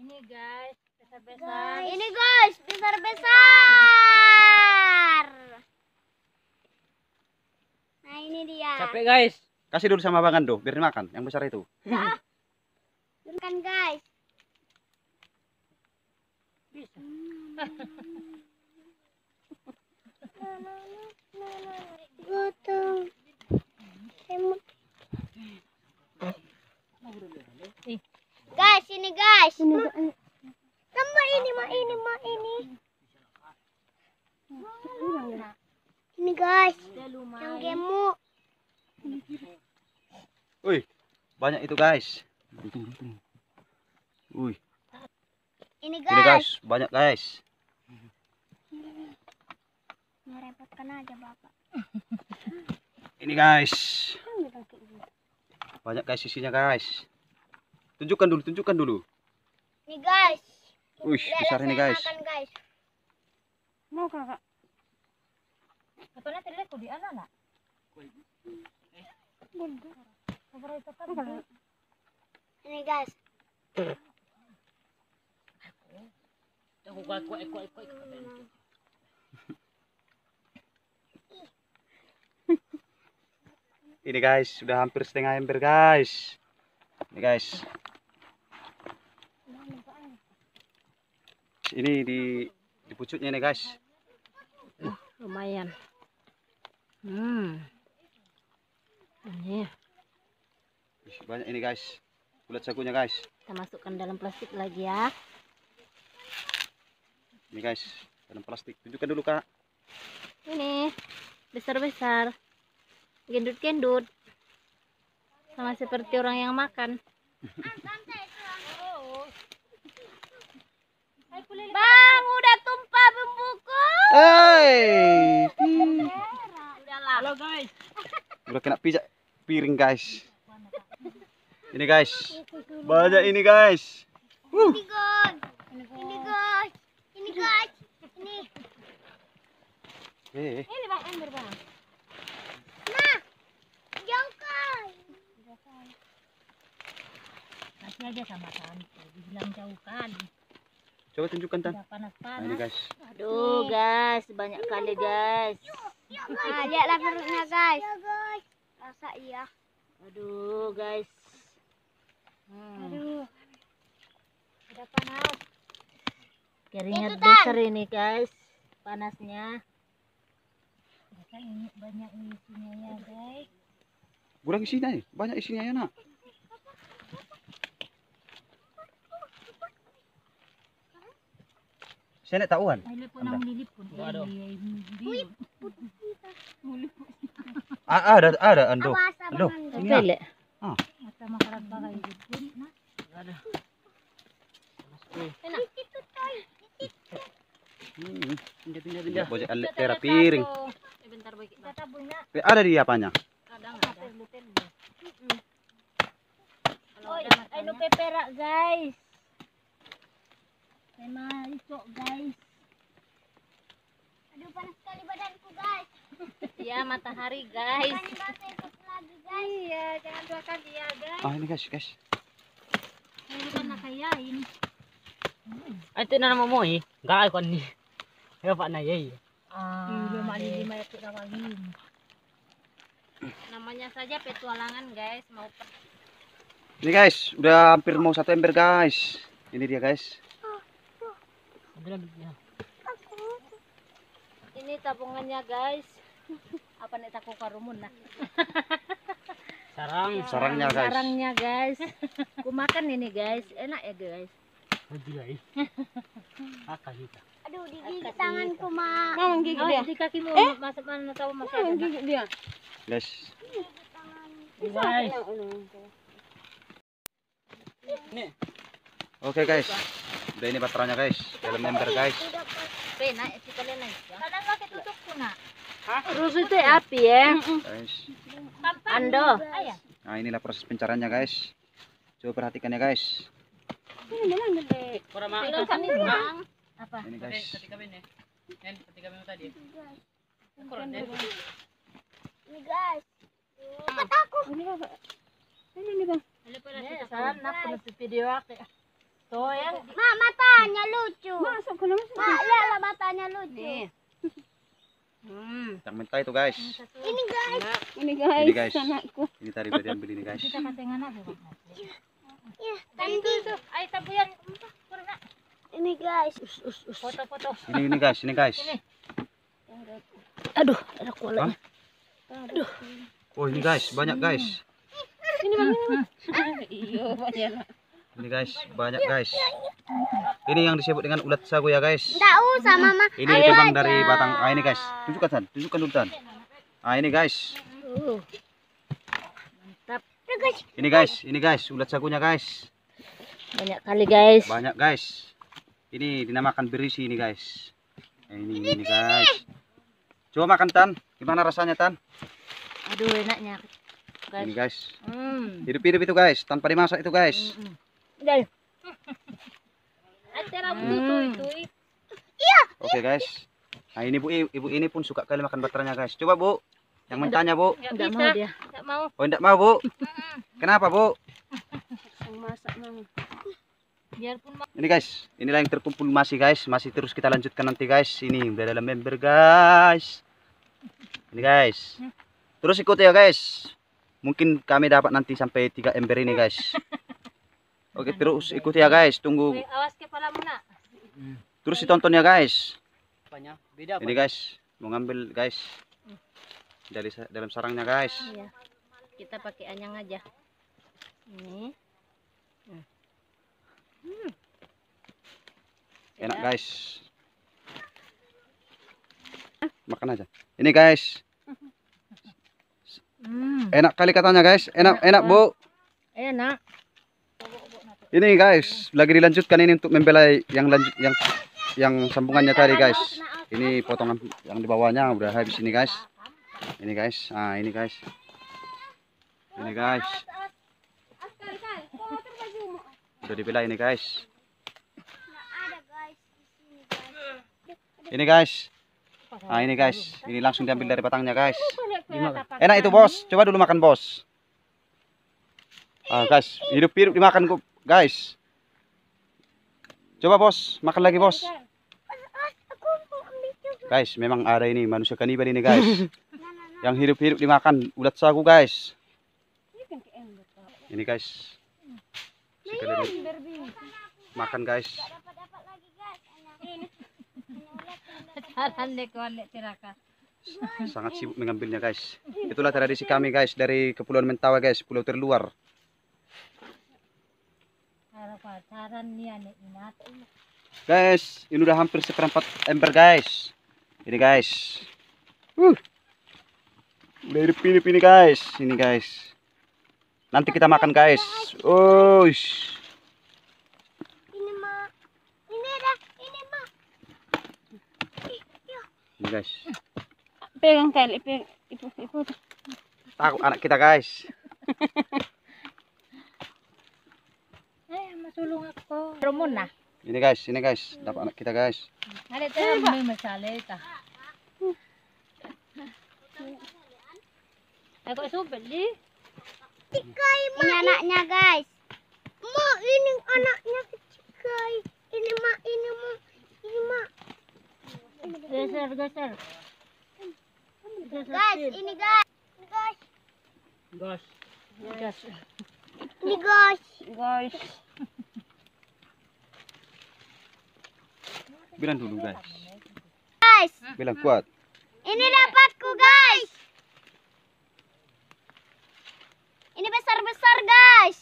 Ini guys, besar-besar. Ini guys, besar-besar. Nah ini dia. Capek guys. Kasih dulu sama Bang Ando, biar dimakan yang besar itu. Makan guys. Bisa. Gotong. Guys, ini guys. Tambah ini mah ini. Ini guys, yang gemuk. Wih, banyak itu guys. Wih, Ini ini guys. guys, banyak guys. Merepotkan aja bapak. Ini guys, banyak guys isinya guys. Tunjukkan dulu. Ini guys. Wih, besar ini guys. Makan guys. Mau kakak? Apa nanti lihat di anak? Ini guys. Ini guys, sudah hampir setengah ember guys. Ini guys. Ini di pucuknya nih guys. Lumayan. Ini Wih, banyak ini guys. Bulat sagunya guys. kita masukkan dalam plastik lagi ya. Ini guys, dalam plastik. Tunjukkan dulu Kak. Ini besar-besar, gendut-gendut, sama seperti orang yang makan. Bang, udah tumpah bumbuku. Hey, Udahlah. Halo guys. udah kena pijak piring guys. Ini guys, banyak ini guys. Ini guys. Ini guys. Ini guys. Ini. Ini bang, ember bang. Nah. Jauhkan. Kasih aja sama tante, dibilang jauhkan. Coba tunjukkan Tan. Udah Nah, ini panas-panas. guys. Aduh guys, banyak kali guys. Nah, lihatlah perutnya guys. Rasa iya. Aduh guys. Aduh. Udah panas. Keringat Itu, Tan. besar ini guys. Panasnya. Ini banyak isinya ya guys. Kurang isinya nih, banyak isinya ya nak. Saya nak tahuan. Ay, po nang nilipon. Aduh. Ah, ada Ando. Awas Ando, abang. sini ya. Pele. Ah. Mata makarat pa kayo dito na. Ada. Enak. Pindah. Bojek alik tera piring. Bentar boy. Kita punya Ada di apanya? kadang ada. Kalau ada no pepera guys. Tema iso guys. Aduh panas sekali badanku guys. Ya matahari guys. Makanya bahasa ikut lagi guys. Iya, jangan dua kali ya guys. Ah, ini guys. Ini kan nakayain. Ay, ito na naman mo eh. Gakay ko ni. Kaya pa na yay. Lima itu rawagin. Namanya saja petualangan guys, mau Ini guys, udah hampir mau 1 ember guys. Ini dia guys. ini tabungannya guys. Apa nih taku karumun nah. Sarangnya guys. Sarangnya guys. Kumakan ini guys, enak ya guys. Aduh digigit tanganku mah. Mau gigit dia. Di kakimu masuk mana tahu masuk ada. Gigit dia. Guys. Guys. Oke guys. Udah ini baterainya guys. Dalam ember guys. Pena itu kalian naik. Kadang pakai tutup kuna. Terus itu api ya. Guys. Ando. Ayah. Nah, inilah proses pencariannya guys. Coba perhatikan ya guys. Apa? Ini guys. Ini guys. Kataku. Sana penutup video aku. Tuh ya. Ma, matanya lucu. Masuk ko naman. Ma, lihatlah matanya lucu. Yang mentah itu guys. Ini guys. Ini guys, Ini guys. anakku. Ini tadi udah diambil ini guys. Kita katengan apa Bang? Ya, Tadi tuh. Ay tabuyan. Kurang. ini guys. Foto-foto. Ini guys, ini guys. Aduh, ada kualanya. Oh ini guys, banyak guys. Ini Bang, ini. Iyo, banyak. Ini guys, banyak guys. Ini yang disebut dengan ulat sagu ya guys. Enggak usah, Mama. Ini ditebang dari batang. Ah ini guys, tunjukkan Tan, tunjukkan dulu Tan. Ah ini guys. Mantap. Ini guys, ulat sagunya guys. Banyak kali guys. Banyak guys. Ini dinamakan berisi ini guys. Ini guys. Coba makan Tan, gimana rasanya Tan? Aduh enaknya. Guys. Ini guys. Hmm. Hidup itu guys, tanpa dimasak itu guys. Dal. Acara itu. Oke guys. Nah ini Bu, ibu ini pun suka kali makan bateranya guys. Coba Bu, yang mentahnya Bu. Enggak mau dia. Enggak mau. Oh enggak mau Bu. Kenapa Bu? Yang masak, Mang. Biarpun Ini guys, inilah yang terkumpul masih guys. Masih terus kita lanjutkan nanti guys. Ini udah dalam member guys. Ini guys. Terus ikuti ya guys. Mungkin kami dapat nanti sampai 3 ember ini guys. Oke terus ikuti ya guys. Tunggu. awas kepalamu nak. Terus ditonton ya guys. Apanya? Beda apa? Ini guys. Mau ngambil guys. Dari dalam sarangnya guys. Iya. Kita pakai anyang aja. Ini. Enak guys. Makan aja. Ini guys. Enak kali katanya guys. Enak Bu. Enak. Ini guys, lagi dilanjutkan ini untuk membelai yang yang sambungannya tadi guys. Ini potongan yang di bawahnya udah habis ini guys. Ini guys. Ah, ini guys. Ini guys. Udah dibelai ini guys. Ada guys di sini guys. Ini guys. Ah, ini guys. Ini langsung diambil dari batangnya guys. Enak itu bos. Coba dulu makan bos. Ah guys, hidup-hidup dimakan kok guys. Coba bos, makan lagi bos. Guys, memang ada ini manusia kanibal ini guys. Yang hidup-hidup dimakan ulat sagu guys. Ini guys. Sekali makan guys. Sangat sibuk mengambilnya guys. Itulah tradisi kami guys dari Kepulauan Mentawai guys, pulau terluar. Guys, ini udah hampir seperempat ember guys. Ini guys. Udah hidup ini guys. Ini guys. Nanti kita makan guys. Oh. Ini Ma. Ini dah, ini Ma. Ini guys. Pegang kali, ibu. Takut anak kita guys. Masulong ako. Rumon na. Ini guys, dapat anak kita guys. Ada tayo may masalita. Ako subel di. Ini anaknya guys. Ma, ini anaknya kecil guys. Ini Ma, ini Ma. Ini Ma. Geser. Guys, ini guys. Ini guys. Gas. Ini guys. Guys. Bilang dulu guys. Guys, Bilang kuat. ini dapatku guys. Ini besar-besar guys.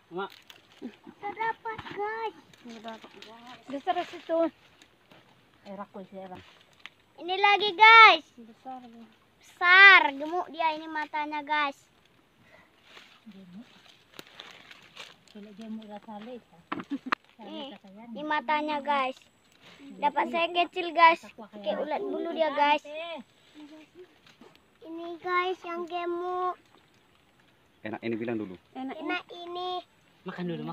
Mak. Kita dapat guys. Geser situ. Rakul siya. Ini lagi guys. Besar, gemuk dia ini matanya guys. Ini matanya guys. Dapat saya kecil guys. Kayak ulat bulu dia guys. Ini guys yang gemuk. Enak ini bilang dulu. Enak. Enak ini. Makan dulu.